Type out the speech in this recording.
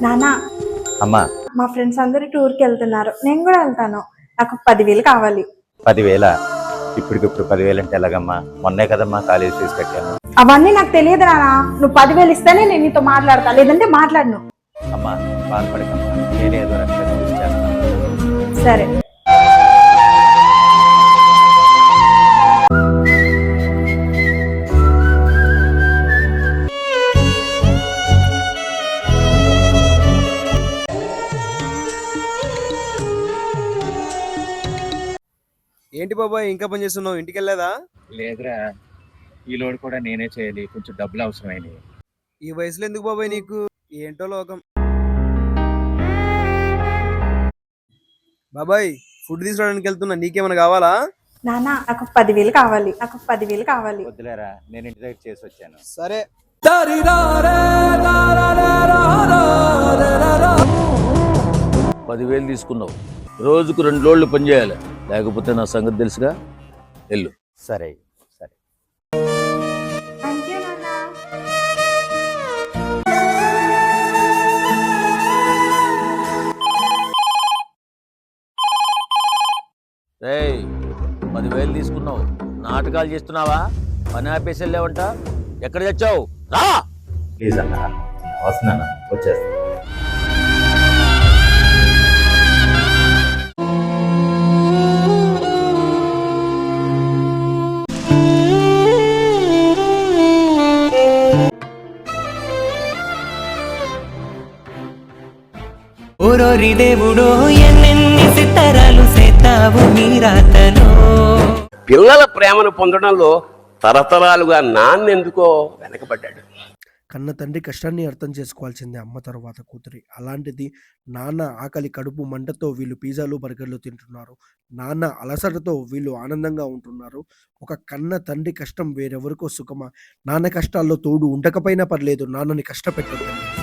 నానా, అమ్మా మా ఫ్రెండ్స్ అందరూ టూర్కి వెళ్తున్నారు, నేను కూడా వెళ్తాను. నాకు 10,000 కావాలి. 10,000? ఇప్పటికిప్పుడు 10,000 అంటే ఎలాగమ్మా? మొన్నే కదమ్మా కాలేజీ ఫీజు కట్టాను. అవన్నీ నాకు తెలియదు నానా. నువ్వు 10,000 ఇస్తేనే నేను నీతో మాట్లాడతా, లేదంటే మాట్లాడను. అమ్మా బాధపడకమ్మా, నేనే ఏదో రకంగా చూసి చేస్తాను. సరే. ఏంటి బాబాయ్ ఇంకా పని చేస్తున్నావు? ఇంటికి వెళ్ళలేదా? లేదురా, ఈ లోడ్ కూడా నేనే చేయాలి, కొంచెం డబ్బులు అవసరమైనవి. ఈ వయసులో ఎందుకు బాబాయ్ నీకు? ఏంటో లోకం. బాబాయ్ ఫుడ్ తీసుకురావడానికి వెళ్తున్నా, నీకేమైనా కావాలా? నానా, నాకు 10,000 కావాలి. నాకు 10,000 కావాలి. వద్దులేరా, నేను ఇంటి దగ్గర చేసి వచ్చాను. సరే. 10,000 తీసుకున్నావు, రోజుకు 2 లోడ్లు పనిచేయాలి, లేకపోతే నా సంగతి తెలుసుగా. వెళ్ళు. సరే సరే. థ్యాంక్ యూ నానా. రేయ్, 10,000 తీసుకున్నావు, నాటకాలు చేస్తున్నావా? పని ఆపేసి వెళ్ళావంట, ఎక్కడ తెచ్చావు? రా. ప్లీజ్ అన్నా, వస్తున్నాను, వచ్చేస్తాను. ఓరోరి దేవుడో ఎన్నెన్ని సితారాలు సేతావు నీ రాతలో. పిల్లల ప్రేమను పొందడంలో తరతరాలుగా నాన్నెందుకో వెనకబడ్డాడు. కన్న తండ్రి కష్టాన్ని అర్థం చేసుకోవాల్సిందే అమ్మ తర్వాత కూతురి. అలాంటిది నాన్న ఆకలి కడుపు మంటతో వీళ్ళు పిజ్జాలు బర్గర్లు తింటున్నారు, నాన్న అలసటతో వీళ్ళు ఆనందంగా ఉంటున్నారు. ఒక కన్న తండ్రి కష్టం వేరెవరికో సుఖమా? నాన్న కష్టాల్లో తోడు ఉండకపోయినా పర్లేదు, నాన్నని కష్టపెట్టద్దండి.